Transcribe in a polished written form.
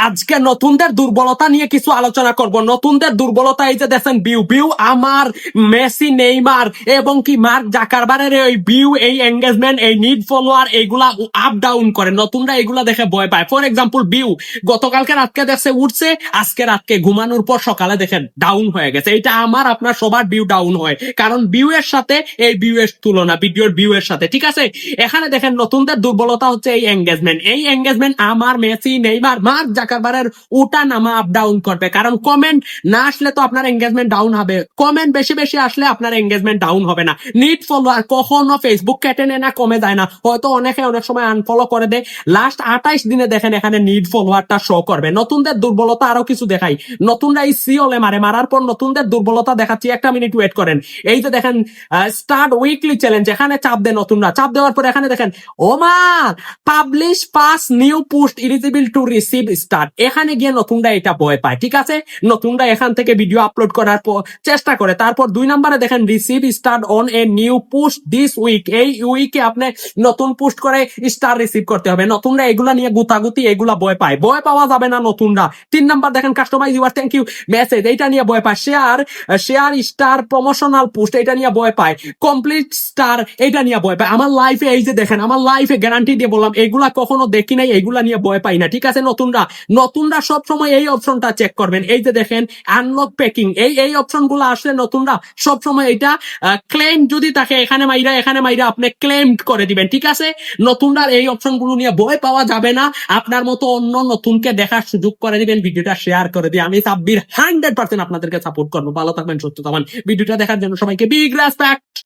আজকে নতুনদের দুর্বলতা নিয়ে কিছু আলোচনা করব। নতুনদের দুর্বলতা এই যে দেখেন বিউ আমার মেসি নেইমার এবং কি মার্ক জাকারবারের এই বিউ এই এঙ্গেজমেন্ট এই নিড ফলোয়ার এইগুলা আপ ডাউন করে, নতুনরা এগুলা দেখে ভয় পায়। ফর এক্সাম্পল বিউ গতকালকে রাতকে দেখছে উঠছে, আজকে রাতকে ঘুমানোর পর সকালে দেখেন ডাউন হয়ে গেছে। এটা আমার আপনার সবার বিউ ডাউন হয়, কারণ বিউ এর সাথে এই বিউ এর তুলনা, ভিডিওর বিউ এর সাথে, ঠিক আছে। এখানে দেখেন নতুনদের দুর্বলতা হচ্ছে এই এঙ্গেজমেন্ট। এই এঙ্গেজমেন্ট আমার মেসি নেইমার মার্ক জাকারবারের উঠা নামা আপ ডাউন করবে, কারণ কমেন্ট না আসলে তো আপনার এঙ্গেজমেন্ট ডাউন হবে, কমেন্ট বেশি বেশি আসলে আপনার এঙ্গেজমেন্ট ডাউন হবে না। নিড ফলোয়ার কখনো ফেসবুক কেটে নেয় না, কমে যায় না, হয়তো অনেকে অনেক সময় আনফলো করে দেয়। লাস্ট 28 দিনে দেখেন এখানে নিড ফলোয়ারটা শো করবে। নতুনদের দুর্বলতা আরো কিছু দেখাই। নতুনরা এই সিওলে মারার পর নতুনদের দুর্বলতা দেখাচ্ছি, একটা মিনিট ওয়েট করেন। এই যে দেখেন স্টার্ট উইকলি চ্যালেঞ্জ, এখানে চাপ দেয় নতুনরা, চাপ দেওয়ার পর এখানে দেখেন ওমা publish pass new post eligible to receive start, এখানে গিয়ে নতুনরা এটা ভয় পায়, ঠিক আছে। নতুনরা এখান থেকে ভিডিও আপলোড করার পর চেষ্টা করে, তারপর 2 নম্বরে দেখেন receive start on a new post this week, এই উইকে আপনি নতুন পোস্ট করে স্টার রিসিভ করতে হবে। নতুনরা এগুলা নিয়ে গুতাগুতি, এগুলা ভয় পায়, ভয় পাওয়া যাবে না নতুনরা। 3 নাম্বার দেখেন customize your thank you message, এইটা নিয়ে ভয় পায়। শেয়ার স্টার প্রমোশনাল পোস্ট, এটা নিয়ে ভয় পায়। কমপ্লিট স্টার, এটা নিয়ে ভয় পায়। আমার লাইফে এই যে দেখেন, আমার লাইফে গ্যারান্টি দিয়ে বললাম এগুলা কখনো দেখি নাই, এগুলা নিয়ে ভয় পাই না, ঠিক আছে। নতুনরা সব সময় এই অপশনটা চেক করবেন। এই যে দেখেন আনলক প্যাকিং, এই অপশন গুলো আসলে নতুনরা সব সময় এটা ক্লেম যদি থাকে এখানে মাইরা আপনি ক্লেম করে দিবেন, ঠিক আছে। নতুনরা এই অপশন গুলো নিয়ে ভয় পাওয়া যাবে না। আপনার মতো অন্য নতুনকে দেখার সুযোগ করে দিবেন, ভিডিওটা শেয়ার করে দিয়ে আমি সাব্বির 100% আপনাদেরকে সাপোর্ট করবো। ভালো থাকবেন, সুস্থ থাকবেন। ভিডিওটা দেখার জন্য সবাইকে বিগ রেসপেক্ট।